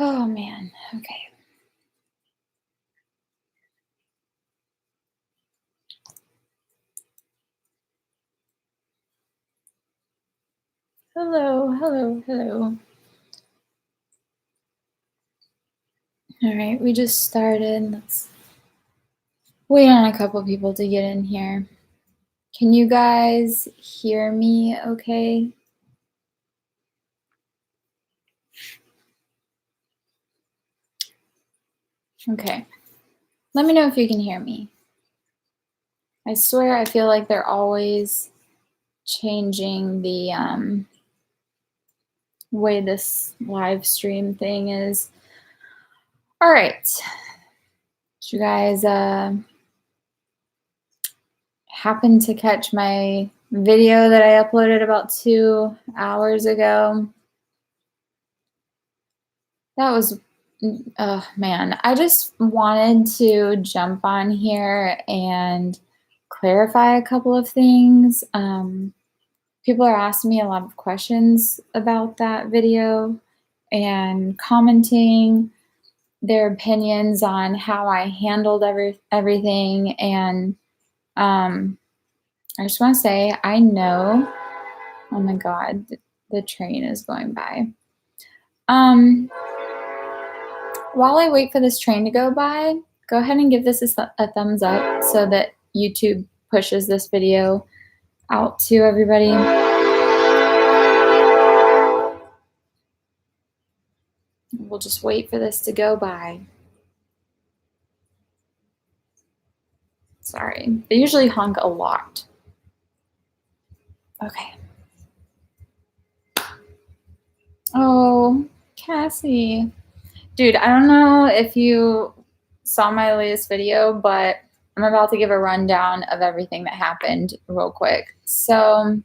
Oh man. Okay. Hello, hello, hello. All right, we just started. Let's wait on a couple people to get in here. Can you guys hear me okay? Okay. Let me know if you can hear me. I swear I feel like they're always changing the way this live stream thing is. All right. Did you guys happen to catch my video that I uploaded about 2 hours ago? That was, oh man, I just wanted to jump on here and clarify a couple of things. People are asking me a lot of questions about that video and commenting their opinions on how I handled everything. And I just want to say, I know, oh my God, the train is going by. While I wait for this train to go by, go ahead and give this a thumbs up so that YouTube pushes this video out to everybody. We'll just wait for this to go by. Sorry, they usually honk a lot. Okay. Oh, Cassie. Dude, I don't know if you saw my latest video, but I'm about to give a rundown of everything that happened real quick. So,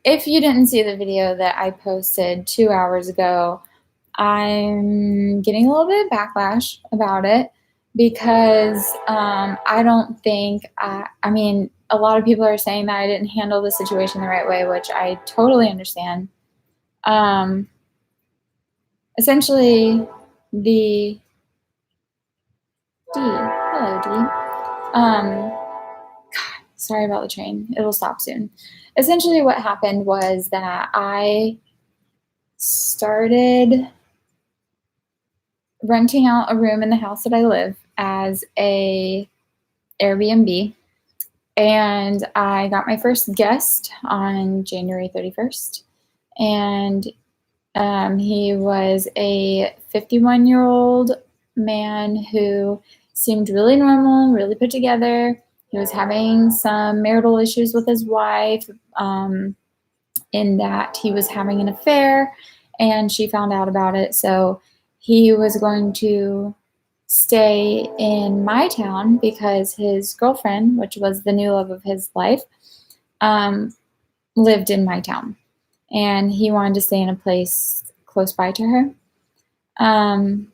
if you didn't see the video that I posted 2 hours ago, I'm getting a little bit of backlash about it because I don't think, I mean, a lot of people are saying that I didn't handle the situation the right way, which I totally understand. Essentially, the D, hello D. God, sorry about the train. It'll stop soon. Essentially, what happened was that I started renting out a room in the house that I live as a Airbnb, and I got my first guest on January 31st, and he was a 51-year-old man who seemed really normal, really put together. He was having some marital issues with his wife, in that he was having an affair, and she found out about it. So he was going to stay in my town because his girlfriend, which was the new love of his life, lived in my town, and he wanted to stay in a place close by to her. On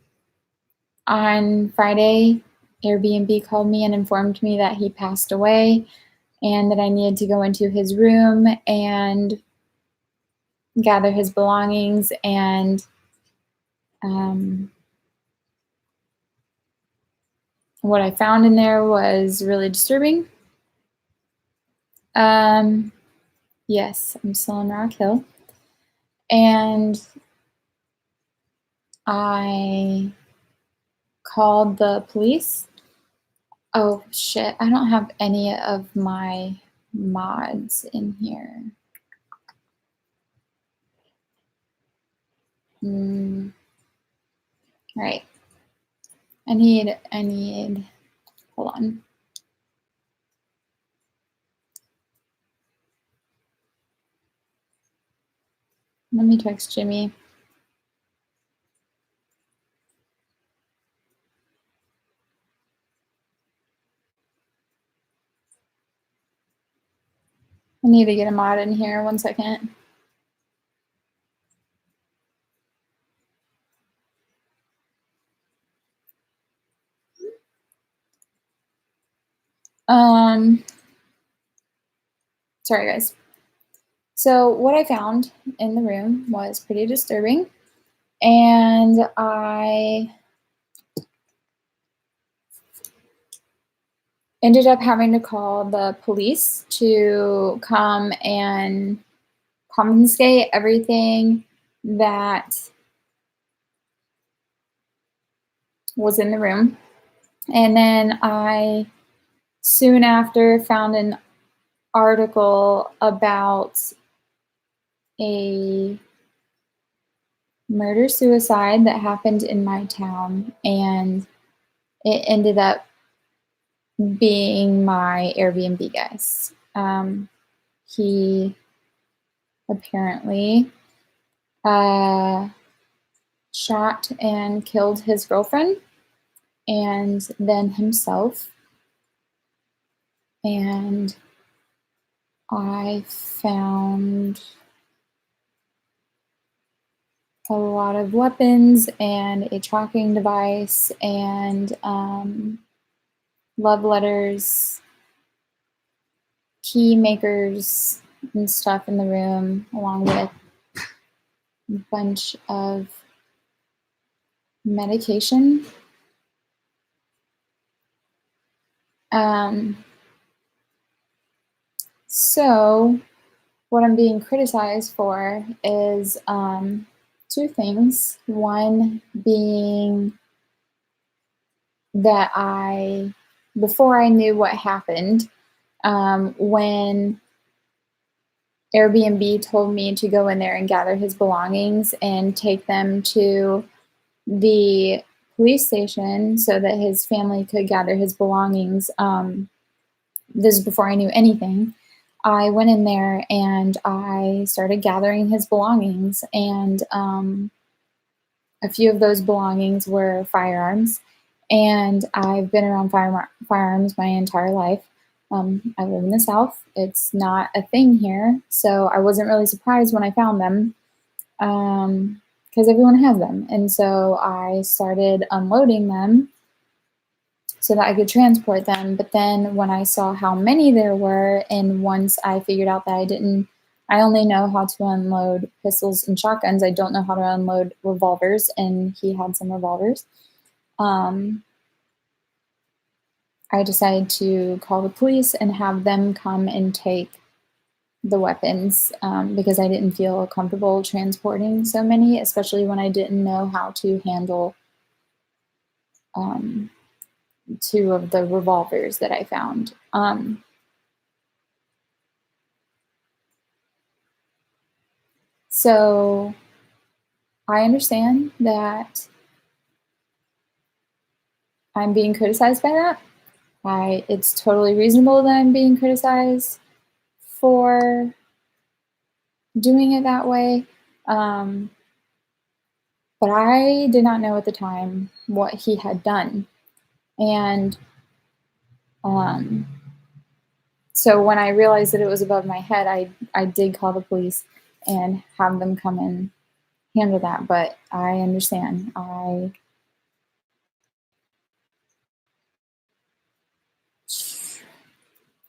Friday, Airbnb called me and informed me that he passed away and that I needed to go into his room and gather his belongings. And what I found in there was really disturbing. Yes, I'm still in Rock Hill. And I called the police. Oh shit, I don't have any of my mods in here. All right. I need, hold on. Let me text Jimmy. I need to get a mod in here. 1 second. Sorry guys. So what I found in the room was pretty disturbing. And I ended up having to call the police to come and confiscate everything that was in the room. And then I soon after found an article about a murder suicide that happened in my town, and it ended up being my Airbnb guest. He apparently shot and killed his girlfriend and then himself. And I found a lot of weapons and a tracking device and love letters, key makers, and stuff in the room, along with a bunch of medication. So what I'm being criticized for is two things. One being that before I knew what happened, when Airbnb told me to go in there and gather his belongings and take them to the police station so that his family could gather his belongings. This is before I knew anything. I went in there and I started gathering his belongings, and a few of those belongings were firearms. And I've been around firearms my entire life. I live in the South. It's not a thing here, so I wasn't really surprised when I found them, because everyone has them. And so I started unloading them so that I could transport them. But then when I saw how many there were, and once I figured out that I only know how to unload pistols and shotguns, I don't know how to unload revolvers, and he had some revolvers. I decided to call the police and have them come and take the weapons, because I didn't feel comfortable transporting so many, especially when I didn't know how to handle two of the revolvers that I found. So I understand that I'm being criticized by that. It's totally reasonable that I'm being criticized for doing it that way. But I did not know at the time what he had done. And so when I realized that it was above my head, I did call the police and have them come and handle that. But I understand. I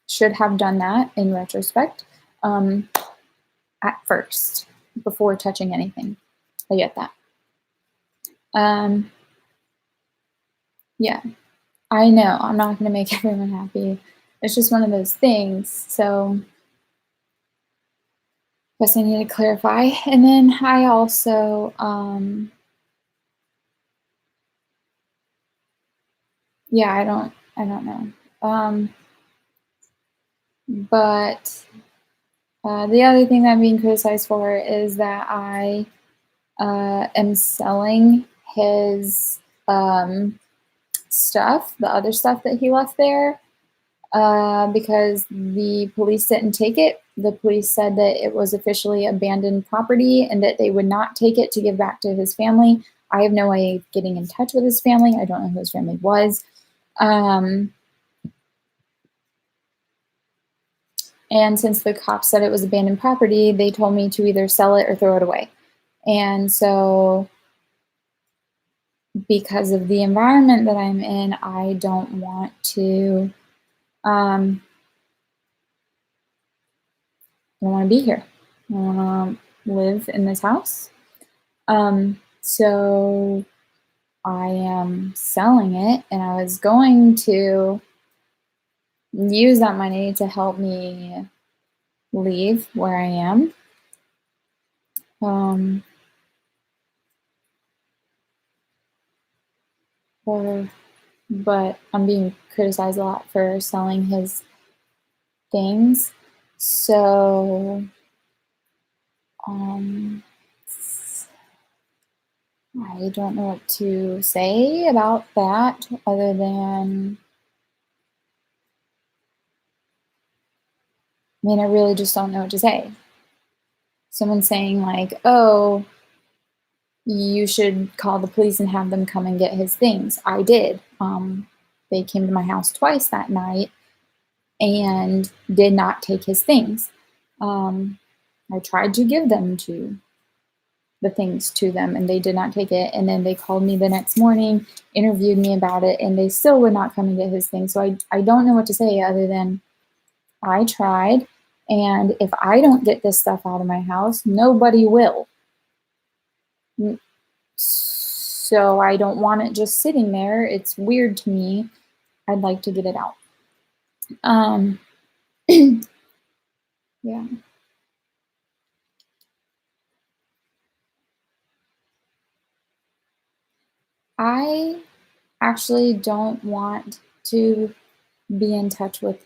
should have done that in retrospect, at first, before touching anything. I get that. Yeah, I know I'm not going to make everyone happy. It's just one of those things. So I guess I need to clarify. And then I also, yeah, I don't know. But the other thing that I'm being criticized for is that I am selling his stuff, the other stuff that he left there, because the police didn't take it. The police said that it was officially abandoned property and that they would not take it to give back to his family. I have no way of getting in touch with his family. I don't know who his family was. And since the cops said it was abandoned property, they told me to either sell it or throw it away. And so, because of the environment that I'm in, I don't want to, I don't want to be here. I want to live in this house. So I am selling it, and I was going to use that money to help me leave where I am. Um, or, but I'm being criticized a lot for selling his things. So, um, I don't know what to say about that other than, I mean, I really just don't know what to say. Someone saying, like, oh, you should call the police and have them come and get his things. I did. They came to my house twice that night and did not take his things. I tried to give them to the things to them and they did not take it. And then they called me the next morning, interviewed me about it, and they still would not come and get his things. So I don't know what to say other than I tried. And if I don't get this stuff out of my house, nobody will. So I don't want it just sitting there. It's weird to me. I'd like to get it out. Um, yeah. I actually don't want to be in touch with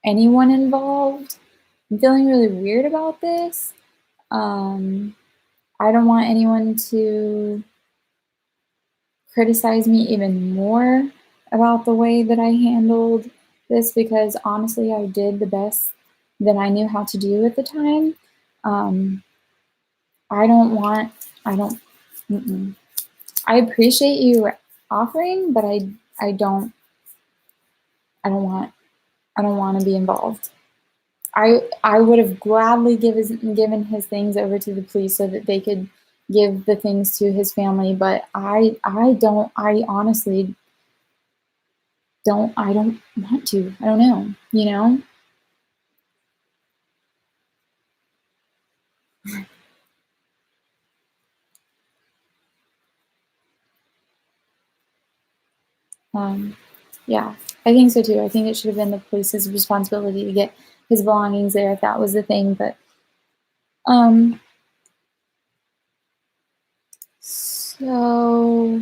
anyone involved. I'm feeling really weird about this. Um, I don't want anyone to criticize me even more about the way that I handled this because honestly, I did the best that I knew how to do at the time. Um, I don't want, I don't, mm-mm. I appreciate you offering, but I don't want to be involved. I would have gladly given his things over to the police so that they could give the things to his family, but I honestly I don't want to. I don't know, you know? Um, yeah, I think so too. I think it should have been the police's responsibility to get his belongings there if that was the thing, but um so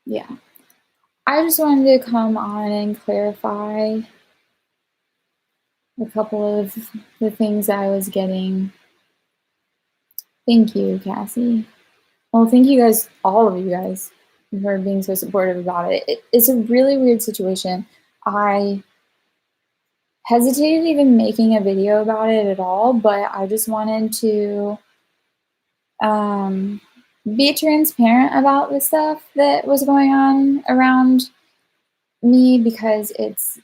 yeah. I just wanted to come on and clarify a couple of the things I was getting. Thank you, Cassie. Well, thank you guys, all of you guys, for being so supportive about it. It's a really weird situation. I hesitated even making a video about it at all, but I just wanted to um, be transparent about the stuff that was going on around me because it's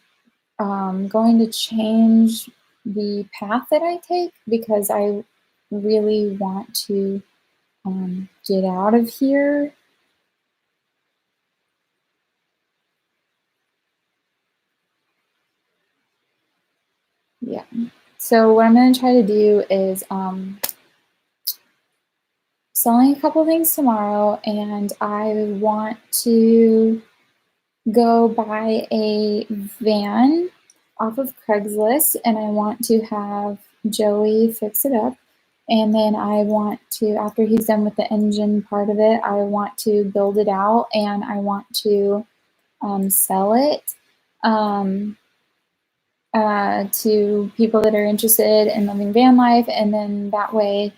going to change the path that I take because I really want to get out of here. Yeah. So what I'm going to try to do is selling a couple things tomorrow, and I want to go buy a van off of Craigslist, and I want to have Joey fix it up. And then I want to, after he's done with the engine part of it, I want to build it out and I want to sell it to people that are interested in living van life. And then that way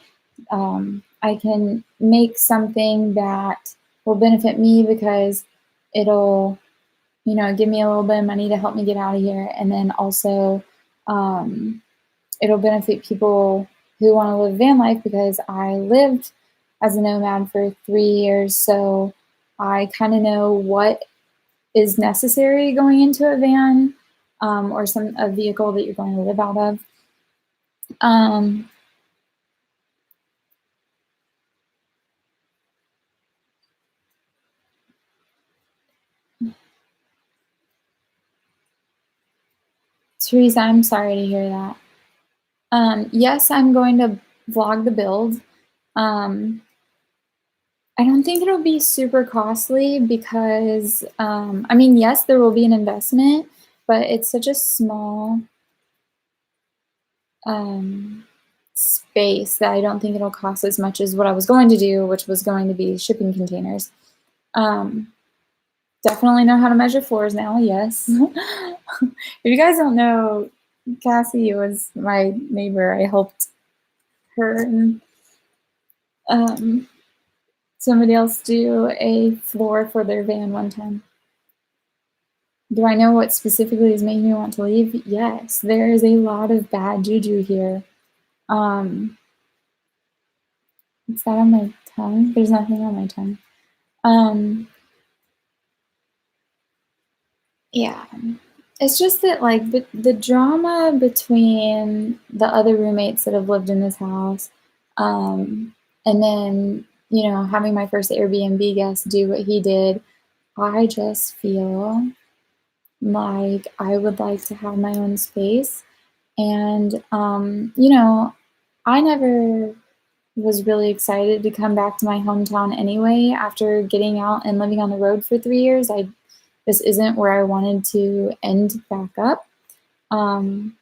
I can make something that will benefit me because it'll, you know, give me a little bit of money to help me get out of here. And then also, it'll benefit people who want to live van life because I lived as a nomad for 3 years. So I kind of know what is necessary going into a van or a vehicle that you're going to live out of. Um, Teresa, I'm sorry to hear that. Yes, I'm going to vlog the build. Um, I don't think it'll be super costly because, I mean, yes, there will be an investment, but it's such a small um, space that I don't think it'll cost as much as what I was going to do, which was going to be shipping containers. Um, Definitely know how to measure floors now, yes. If you guys don't know, Cassie was my neighbor. I helped her and um, somebody else do a floor for their van one time. Do I know what specifically is making me want to leave? Yes, there is a lot of bad juju here. Um, is that on my tongue? There's nothing on my tongue. Um, yeah, it's just that like the drama between the other roommates that have lived in this house, and then having my first Airbnb guest do what he did, I just feel like I would like to have my own space. And, I never was really excited to come back to my hometown anyway after getting out and living on the road for 3 years. This isn't where I wanted to end back up. Um,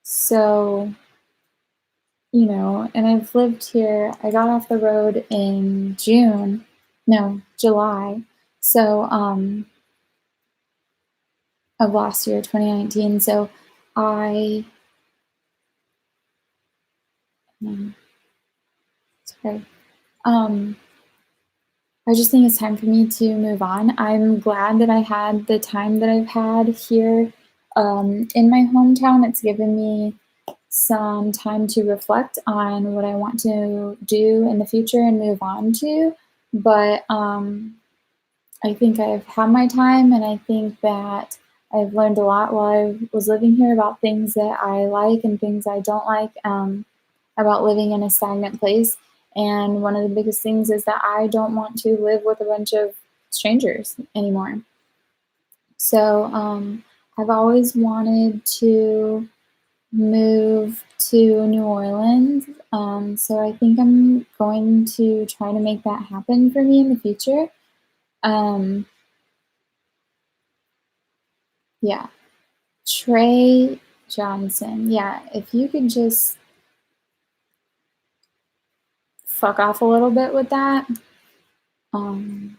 so, and I've lived here. I got off the road in July. So, of last year, 2019. So I, sorry. Um, I just think it's time for me to move on. I'm glad that I had the time that I've had here in my hometown. It's given me some time to reflect on what I want to do in the future and move on to. But I think I've had my time, and I think that I've learned a lot while I was living here about things that I like and things I don't like, about living in a stagnant place. And one of the biggest things is that I don't want to live with a bunch of strangers anymore. So I've always wanted to move to New Orleans. So I think I'm going to try to make that happen for me in the future. Um, yeah. Trey Johnson. Yeah, if you could just fuck off a little bit with that. I know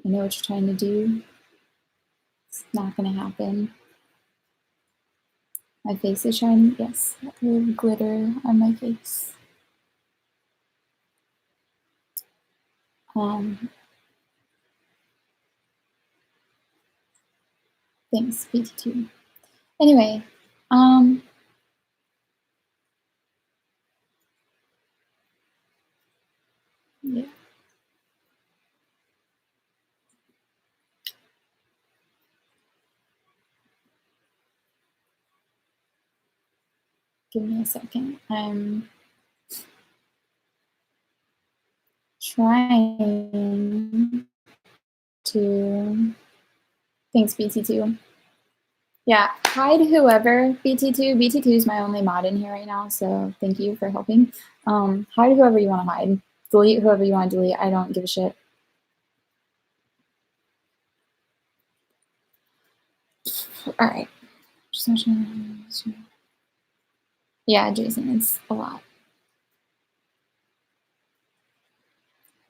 what you're trying to do. It's not gonna happen. My face is shiny. Yes, I have glitter on my face. Thanks, PT2. Anyway, yeah. Give me a second. I'm trying to. Thanks, BT2. Yeah, hi to whoever, BT2. BT2 is my only mod in here right now, so thank you for helping. Hi to whoever you want to hide. Delete whoever you want to delete. I don't give a shit. All right. Yeah, Jason, it's a lot.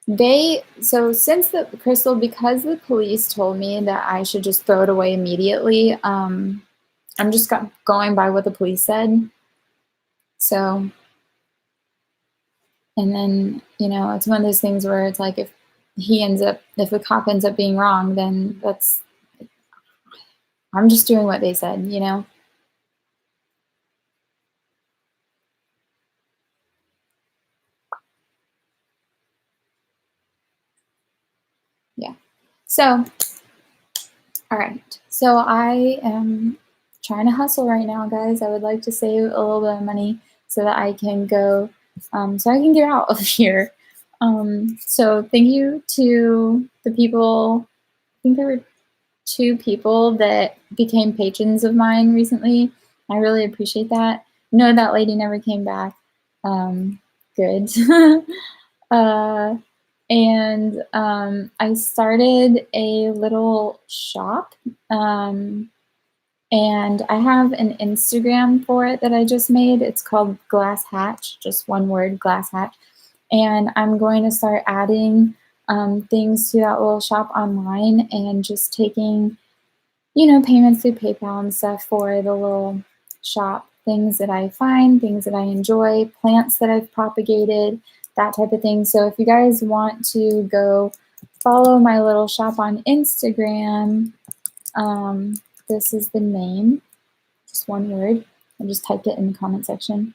Since the Crystal, because the police told me that I should just throw it away immediately, I'm just going by what the police said. So, and then, it's one of those things where it's like if the cop ends up being wrong, then I'm just doing what they said, Yeah. So, all right. So I am trying to hustle right now, guys. I would like to save a little bit of money so that I can go, so I can get out of here. So thank you to the people. I think there were 2 people that became patrons of mine recently. I really appreciate that. No, that lady never came back. good. uh, and I started a little shop. And I have an Instagram for it that I just made. It's called Glass Hatch, just one word, Glass Hatch. And I'm going to start adding things to that little shop online and just taking, payments through PayPal and stuff for the little shop. Things that I find, things that I enjoy, plants that I've propagated, that type of thing. So if you guys want to go follow my little shop on Instagram, this is the name, just one word. I just typed it in the comment section.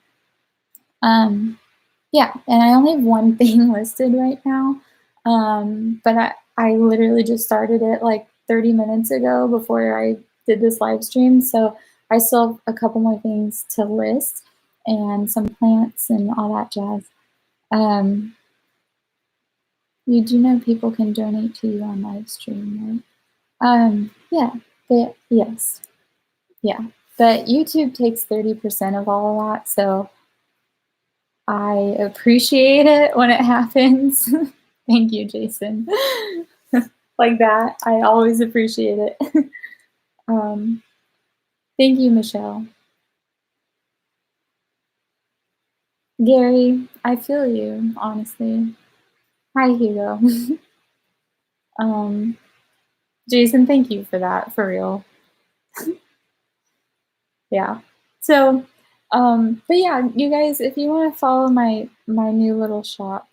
Yeah, and I only have one thing listed right now, but I literally just started it like 30 minutes ago before I did this live stream, so I still have a couple more things to list and some plants and all that jazz. You do know people can donate to you on live stream, right? Yeah, yes, yeah, but YouTube takes 30% of all of that, so I appreciate it when it happens. Thank you, Jason. Like that, I always appreciate it. Thank you, Michelle. Gary, I feel you, honestly. Hi, Hugo. Jason, thank you for that, for real. Yeah. So, but yeah, you guys, if you want to follow my new little shop,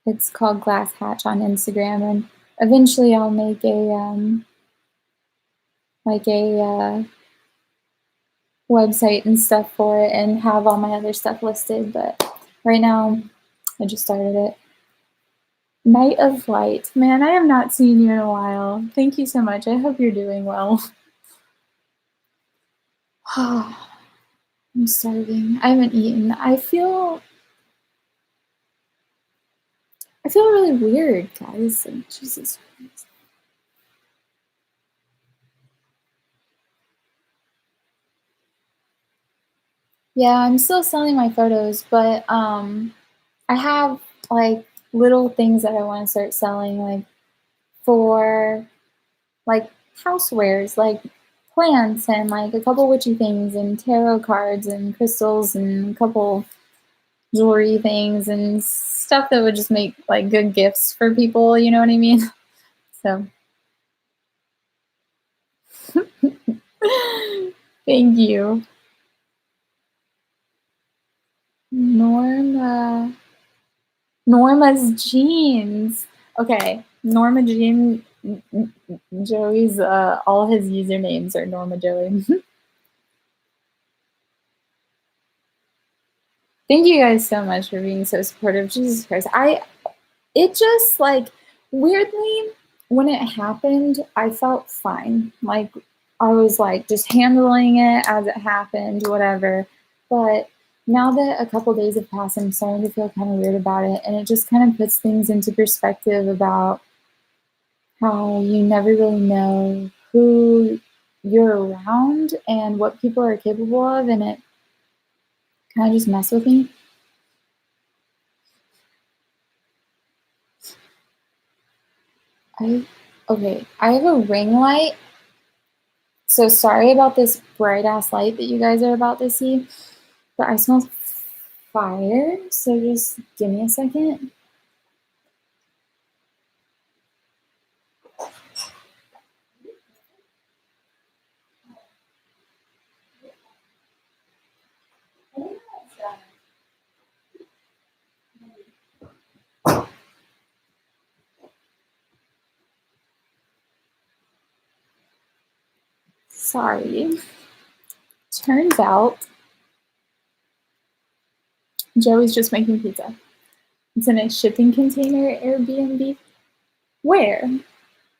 it's called Glass Hatch on Instagram, and eventually I'll make a website and stuff for it and have all my other stuff listed. But right now, I just started it. Night of Light, man, I have not seen you in a while. Thank you so much. I hope you're doing well. I'm starving. I haven't eaten. I feel really weird, guys. Like, Jesus Christ. Yeah, I'm still selling my photos, but I have like little things that I want to start selling, like for like housewares, like plants and like a couple witchy things and tarot cards and crystals and a couple jewelry things and stuff that would just make like good gifts for people, you know what I mean? So thank you. Norma's jeans. Okay, Norma Jean Joey's all his usernames are Norma Joey. Thank you guys so much for being so supportive. Jesus Christ. It just like weirdly when it happened, I felt fine. Like I was like just handling it as it happened, whatever. But now that a couple days have passed, I'm starting to feel kind of weird about it. And it just kind of puts things into perspective about how you never really know who you're around and what people are capable of. And it kind of just messed with me. Okay, I have a ring light. So sorry about this bright ass light that you guys are about to see, but I smell fire. So just give me a second. Sorry. Turns out Joey's just making pizza. It's in a shipping container Airbnb. Where?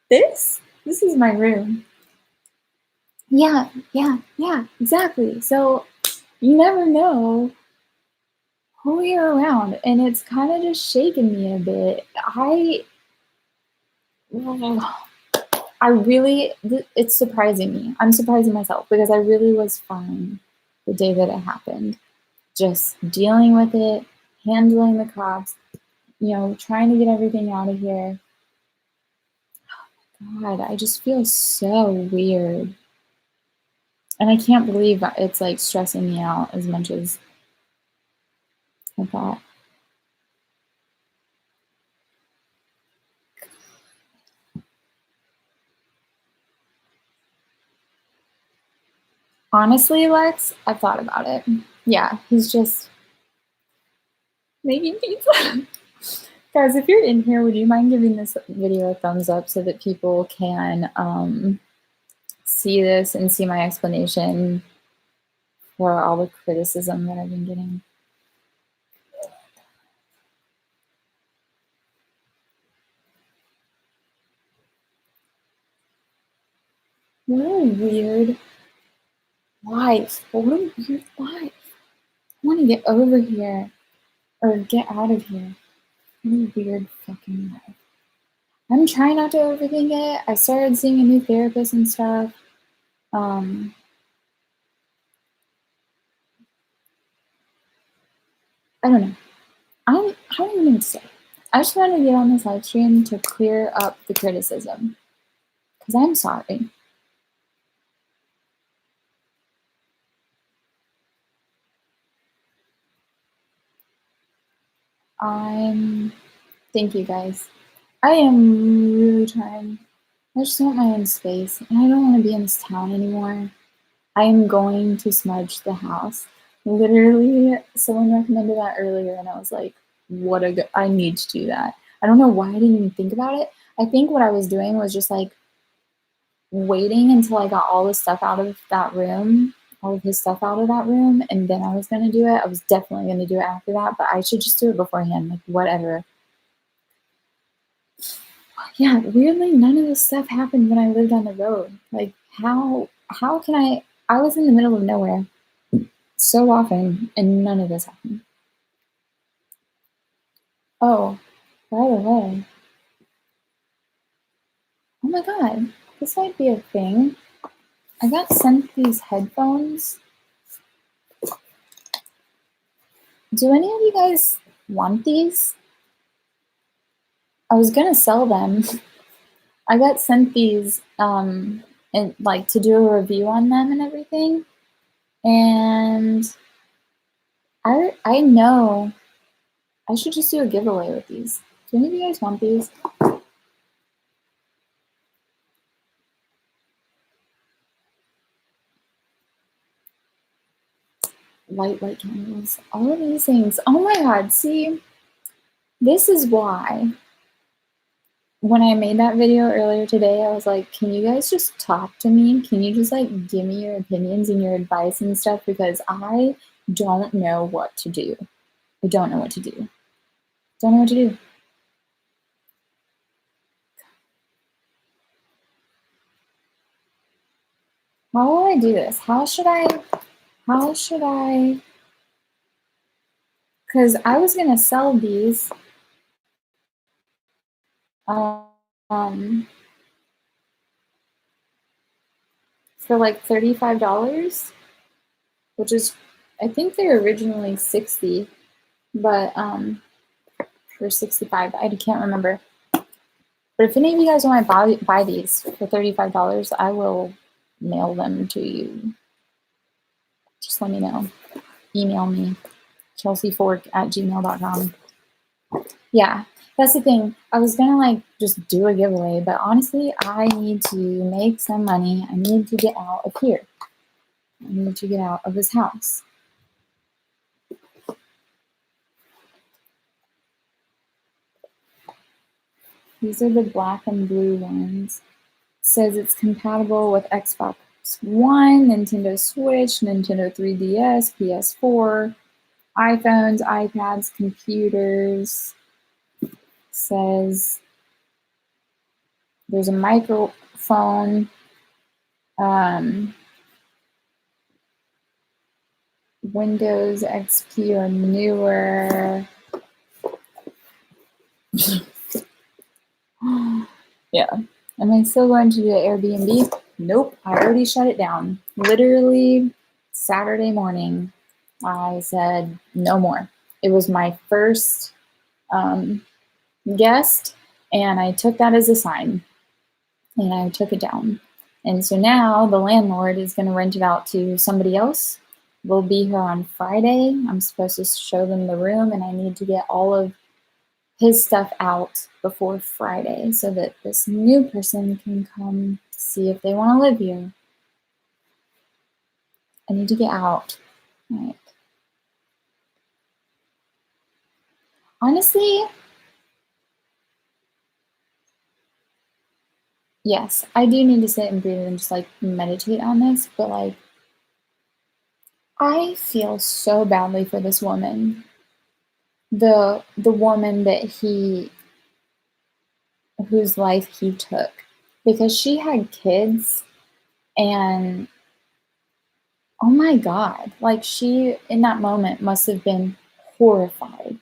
This? This is my room. Yeah, exactly. So you never know who you're around, and it's kind of just shaking me a bit. It's surprising me. I'm surprising myself because I really was fine the day that it happened. just dealing with it, handling the cops, trying to get everything out of here. God, I just feel so weird. And I can't believe it's like stressing me out as much as I thought. Honestly, Lex, I've thought about it. Yeah, he's just making pizza. Guys, if you're in here, would you mind giving this video a thumbs up so that people can see this and see my explanation for all the criticism that I've been getting? What a weird life. What a weird life. I want to get over here or get out of here. What a weird fucking life. I'm trying not to overthink it. I started seeing a new therapist and stuff. I don't know. I don't even know what to say. I just wanted to get on this live stream to clear up the criticism. Because I'm sorry. Thank you guys. I am really trying. I just want my own space. And I don't want to be in this town anymore. I am going to smudge the house. Literally, someone recommended that earlier, and I was like, I need to do that. I don't know why I didn't even think about it. I think what I was doing was just like waiting until I got all the stuff out of that room, all of his stuff out of that room, and then I was going to do it. I was definitely going to do it after that, but I should just do it beforehand, like whatever. Yeah, weirdly, none of this stuff happened when I lived on the road. Like, how can I was in the middle of nowhere so often, and none of this happened. Oh, by the way, oh my god, this might be a thing. I got sent these headphones. Do any of you guys want these? I was gonna sell them. I got sent these and like to do a review on them and everything. And I know I should just do a giveaway with these. Do any of you guys want these? Light candles, all of these things. Oh my god, see, this is why when I made that video earlier today, I was like, can you guys just talk to me? Can you just like give me your opinions and your advice and stuff? Because I don't know what to do. I don't know what to do. Don't know what to do. How will I do this? How should I, because I was going to sell these for like $35, which is, I think they're originally $60, but for $65, I can't remember. But if any of you guys want to buy these for $35, I will mail them to you. Just let me know. Email me, chelseafork@gmail.com. Yeah, that's the thing. I was gonna like just do a giveaway, but honestly, I need to make some money. I need to get out of here. I need to get out of this house. These are the black and blue ones. It says it's compatible with Xbox One, Nintendo Switch, Nintendo 3DS, PS4, iPhones, iPads, computers. It says there's a microphone, Windows XP or newer. Yeah. Am I still going to do Airbnb? Nope. I already shut it down. Literally Saturday morning, I said no more. It was my first guest, and I took that as a sign, and I took it down. And so now the landlord is going to rent it out to somebody else. We'll be here on Friday. I'm supposed to show them the room, and I need to get all of his stuff out before Friday so that this new person can come see if they want to live here. I need to get out. Right. Honestly, yes, I do need to sit and breathe and just like meditate on this, but like I feel so badly for this woman. The woman that whose life he took, because she had kids, and oh my god, like she in that moment must have been horrified.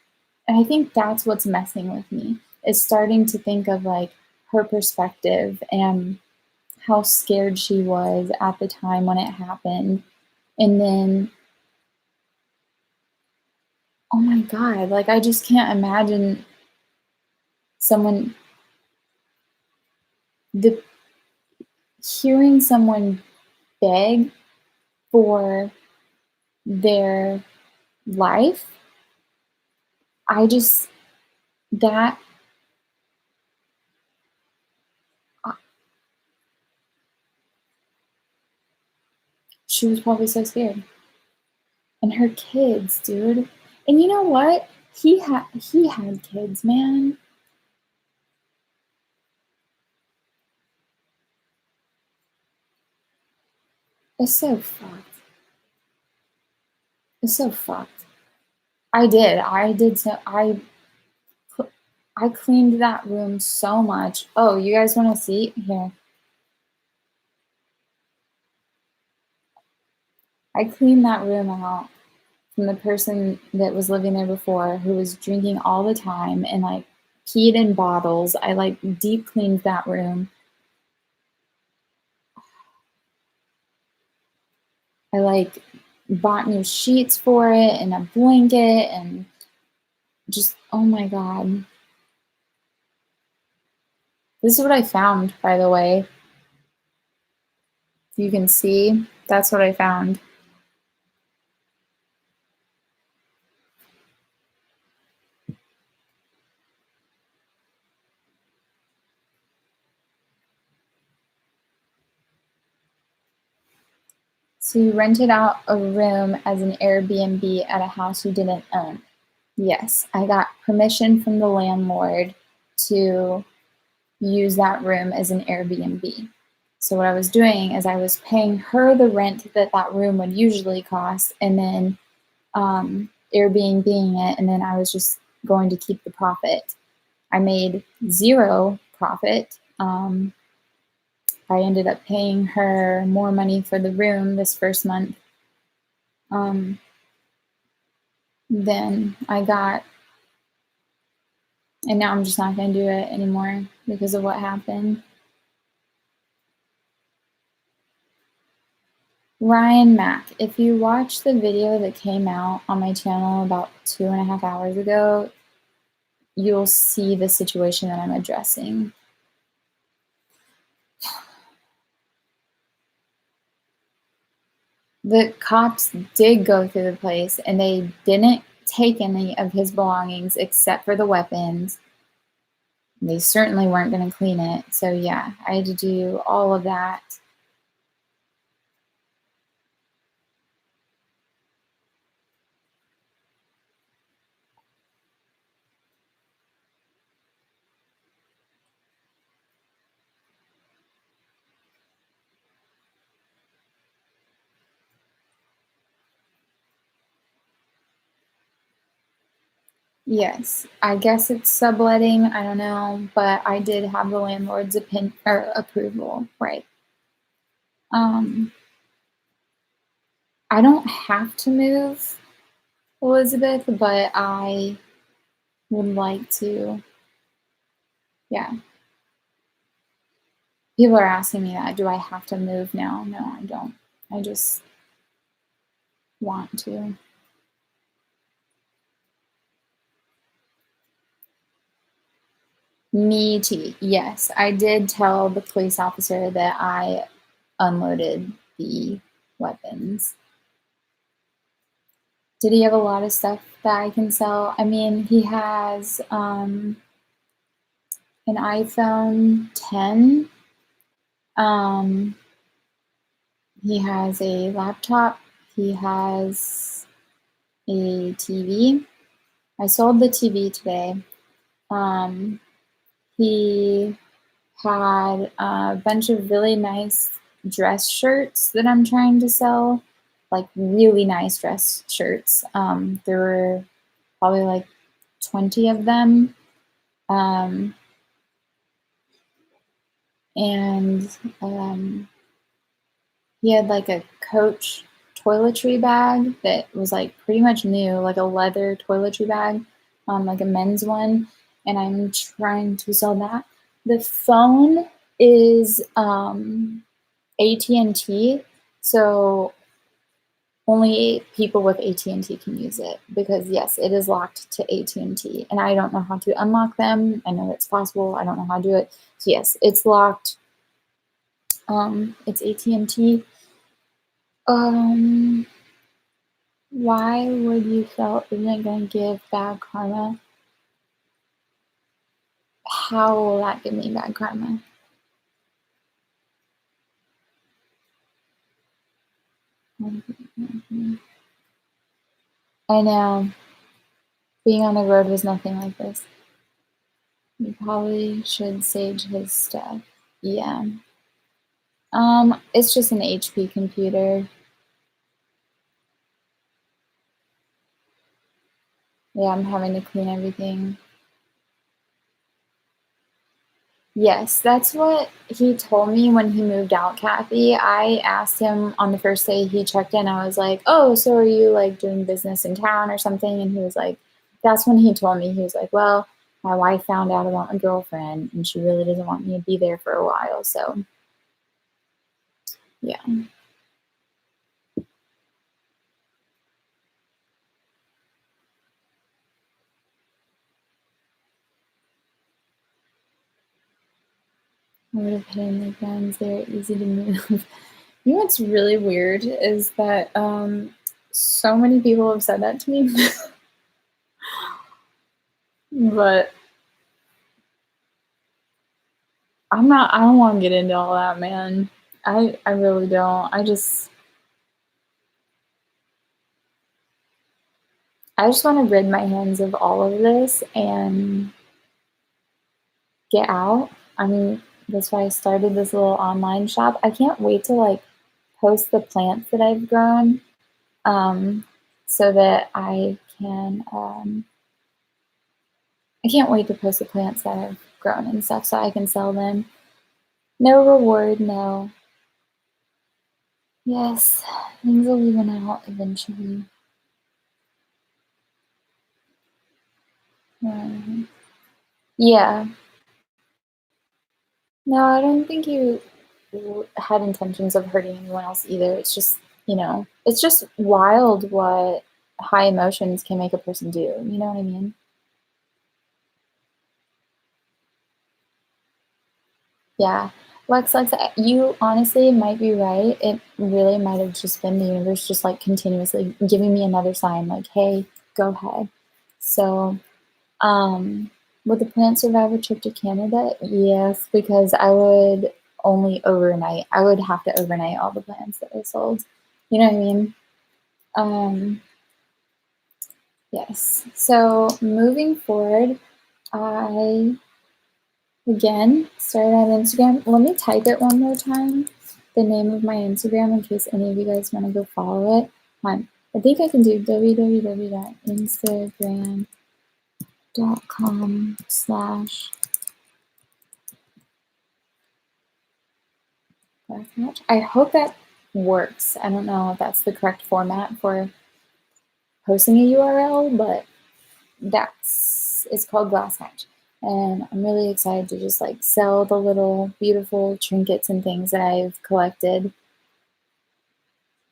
And I think that's what's messing with me, is starting to think of like her perspective and how scared she was at the time when it happened. And then, oh my God, like I just can't imagine someone, the hearing someone beg for their life. I just, that, uh, she was probably so scared. And her kids, dude. And you know what? He had kids, man. It's so fucked. It's so fucked. I did. I did so I cleaned that room so much. Oh, you guys want to see? Here. I cleaned that room out from the person that was living there before, who was drinking all the time and like peed in bottles. I like deep cleaned that room. I like bought new sheets for it and a blanket and just, oh my God. This is what I found, by the way. You can see, that's what I found. So you rented out a room as an Airbnb at a house you didn't own. Yes, I got permission from the landlord to use that room as an Airbnb. So what I was doing is I was paying her the rent that that room would usually cost, and then Airbnb-ing it, and then I was just going to keep the profit. I made zero profit. I ended up paying her more money for the room this first month than I got, and now I'm just not going to do it anymore because of what happened. Ryan Mack, if you watch the video that came out on my channel about 2.5 hours ago, you'll see the situation that I'm addressing. The cops did go through the place and they didn't take any of his belongings except for the weapons. They certainly weren't going to clean it. So yeah, I had to do all of that. Yes, I guess it's subletting. I don't know, but I did have the landlord's opinion or approval, right? I don't have to move, Elizabeth, but I would like to. Yeah. People are asking me that. Do I have to move now? No, I don't. I just want to. Me too. Yes, I did tell the police officer that I unloaded the weapons. Did he have a lot of stuff that I can sell? I mean, he has an iPhone 10. Um, he has a laptop. He has a TV. I sold the TV today. Um, he had a bunch of really nice dress shirts that I'm trying to sell, like really nice dress shirts. There were probably like 20 of them. Um, and he had like a Coach toiletry bag that was like pretty much new, like a leather toiletry bag, like a men's one. And I'm trying to sell that. The phone is AT&T, so only people with AT&T can use it because yes, it is locked to AT&T, and I don't know how to unlock them. I know it's possible. I don't know how to do it. So yes, it's locked. It's AT&T. Um, why would you feel isn't it going to give bad karma? How will that give me bad karma? I know. Being on the road was nothing like this. You probably should sage his stuff. Yeah. It's just an HP computer. Yeah, I'm having to clean everything. Yes, that's what he told me when he moved out, Kathy. I asked him on the first day he checked in, I was like, oh, so are you like doing business in town or something? And he was like, that's when he told me, he was like, well, my wife found out about my girlfriend and she really doesn't want me to be there for a while. So, yeah. I would have hidden the guns. They're easy to move. You know what's really weird is that so many people have said that to me, but I don't want to get into all that, man. I really don't. I just want to rid my hands of all of this and get out. I mean, that's why I started this little online shop. I can't wait to like post the plants that I've grown, um, so that I can't wait to post the plants that I've grown and stuff so I can sell them. No reward, no. Yes, things will even out eventually. Yeah. No, I don't think you had intentions of hurting anyone else either. It's just, it's just wild what high emotions can make a person do. You know what I mean? Yeah. Lex, you honestly might be right. It really might have just been the universe just like continuously giving me another sign, like, hey, go ahead. So, um, would the plant survive a trip to Canada? Yes, because I would only overnight. I would have to overnight all the plants that I sold. You know what I mean? Um, yes. So moving forward, I again started on Instagram. Let me type it one more time. The name of my Instagram in case any of you guys want to go follow it. I think I can do www.instagram.com/. I hope that works. I don't know if that's the correct format for posting a URL, but it's called Glass Hatch. And I'm really excited to just like sell the little beautiful trinkets and things that I've collected.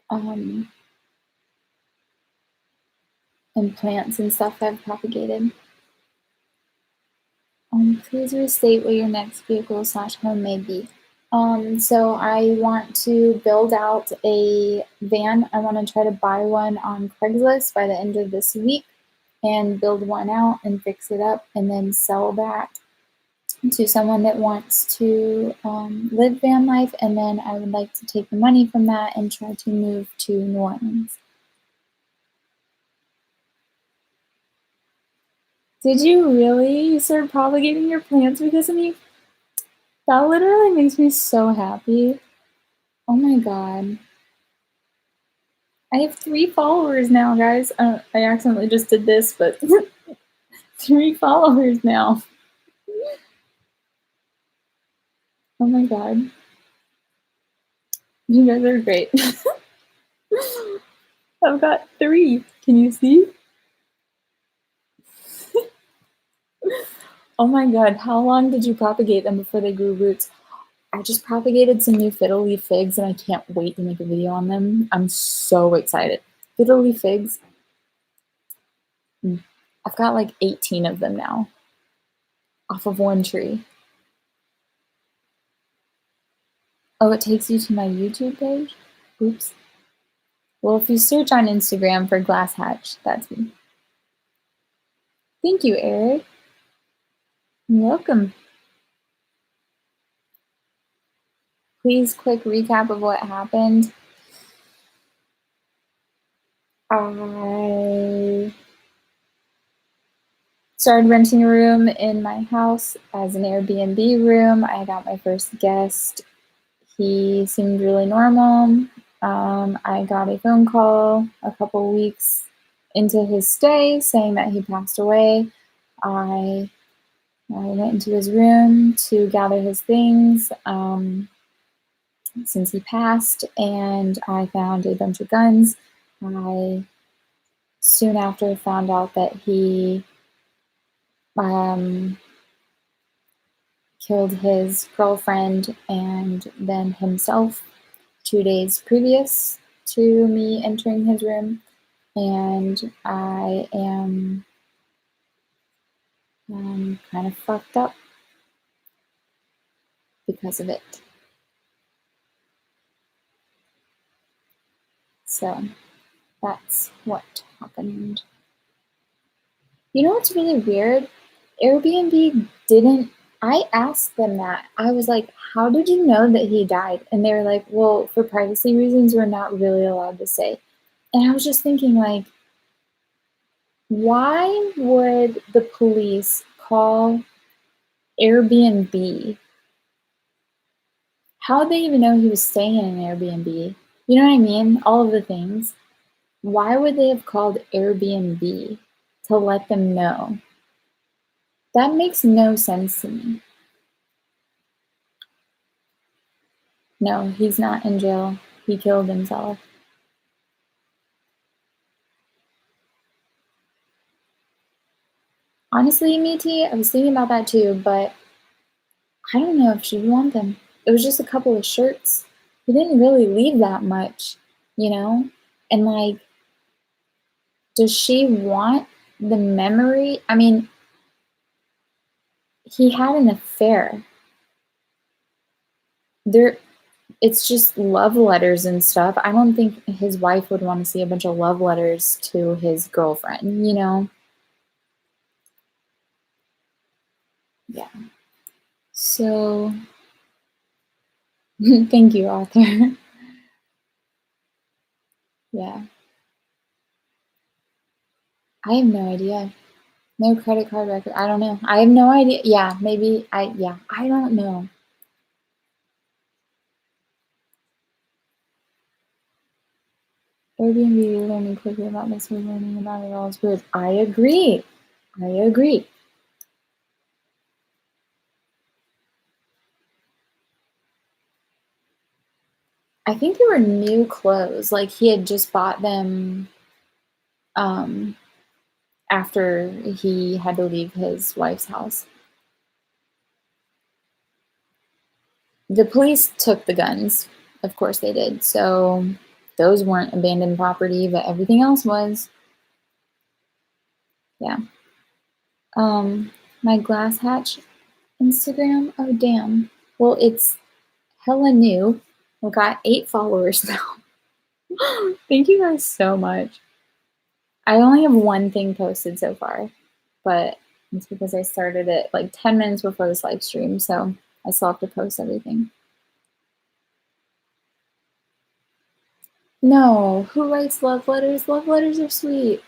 Um, and plants and stuff that I've propagated. Please restate what your next vehicle/home may be. So I want to build out a van. I want to try to buy one on Craigslist by the end of this week and build one out and fix it up and then sell that to someone that wants to live van life. And then I would like to take the money from that and try to move to New Orleans. Did you really start propagating your plants because of me? That literally makes me so happy. Oh my god. I have 3 followers now, guys. I accidentally just did this, but 3 followers now. Oh my god. You guys are great. I've got 3. Can you see? Oh my god, how long did you propagate them before they grew roots? I just propagated some new fiddle leaf figs and I can't wait to make a video on them. I'm so excited. Fiddle leaf figs. I've got like 18 of them now off of one tree. Oh, it takes you to my YouTube page? Oops. Well, if you search on Instagram for Glass Hatch, that's me. Thank you, Eric. You're welcome. Please, quick recap of what happened. I started renting a room in my house as an Airbnb room. I got my first guest. He seemed really normal. I got a phone call a couple weeks into his stay saying that he passed away. I went into his room to gather his things since he passed, and I found a bunch of guns. I soon after found out that he killed his girlfriend and then himself 2 days previous to me entering his room, and I am kind of fucked up because of it. So that's what happened. You know what's really weird? Airbnb didn't, I asked them that. I was like, how did you know that he died? And they were like, well, for privacy reasons, we're not really allowed to say. And I was just thinking, like, why would the police call Airbnb? How would they even know he was staying in an Airbnb? You know what I mean? All of the things. Why would they have called Airbnb to let them know? That makes no sense to me. No, he's not in jail. He killed himself. Honestly, Meaty, I was thinking about that too, but I don't know if she'd want them. It was just a couple of shirts. He didn't really leave that much, you know? And like, does she want the memory? I mean, he had an affair. It's just love letters and stuff. I don't think his wife would want to see a bunch of love letters to his girlfriend, you know? Yeah. So, thank you, Arthur. Yeah. I have no idea. No credit card record. I don't know. I have no idea. Yeah, maybe I don't know. Airbnb learning quickly about this, we're learning about it all is weird. I agree. I agree. I think they were new clothes. Like he had just bought them after he had to leave his wife's house. The police took the guns. Of course they did. So those weren't abandoned property, but everything else was. Yeah. My glass hatch Instagram? Oh, damn. Well, it's hella new. We've got 8 followers now. Thank you guys so much. I only have one thing posted so far, but it's because I started it like 10 minutes before this live stream, so I still have to post everything. No, who writes love letters? Love letters are sweet.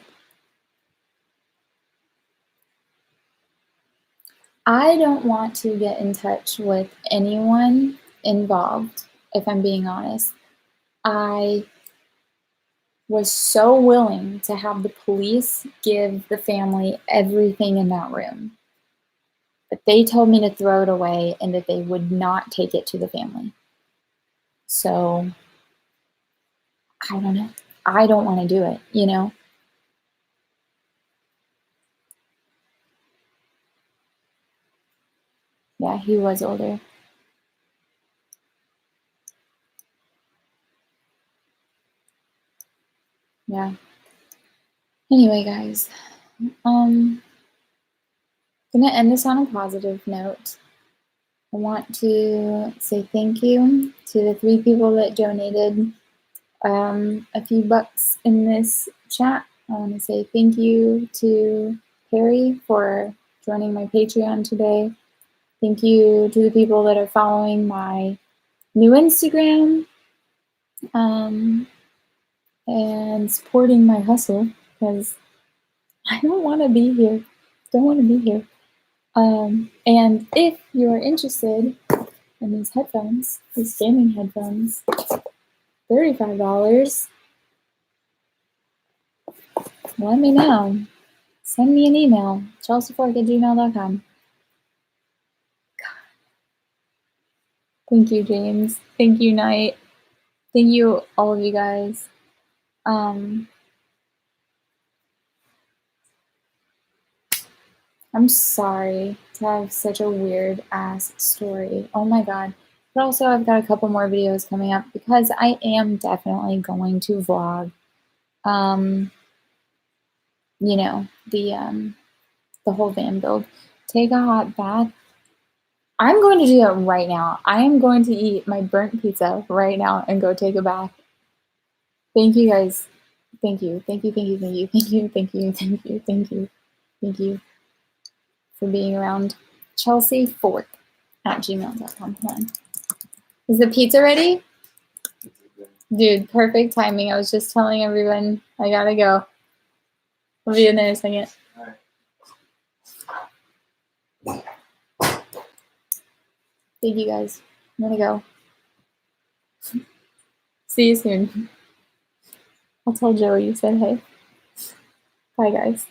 I don't want to get in touch with anyone involved, if I'm being honest. I was so willing to have the police give the family everything in that room. But they told me to throw it away and that they would not take it to the family. So, I don't know. I don't want to do it, you know? Yeah, he was older. Yeah. Anyway, guys, gonna end this on a positive note. I want to say thank you to the 3 people that donated a few bucks in this chat. I want to say thank you to Perry for joining my Patreon today. Thank you to the people that are following my new Instagram and supporting my hustle, because I don't want to be here. Don't want to be here. And if you're interested in these headphones, these gaming headphones, $35, let me know. Send me an email, ChelseaVicari@gmail.com. Thank you, James. Thank you, Knight. Thank you, all of you guys. I'm sorry to have such a weird ass story. Oh my god. But also, I've got a couple more videos coming up because I am definitely going to vlog. You know, the whole van build. Take a hot bath. I'm going to do that right now. I am going to eat my burnt pizza right now and go take a bath. Thank you guys. Thank you. Thank you. Thank you. Thank you. Thank you. Thank you. Thank you. Thank you. Thank you for being around. ChelseaFork@gmail.com. Hold on. Is the pizza ready? Dude, perfect timing. I was just telling everyone I gotta go. I'll be in there in a second. Thank you guys. I'm gonna go. See you soon. I'll tell Joey you said hey. Bye, guys.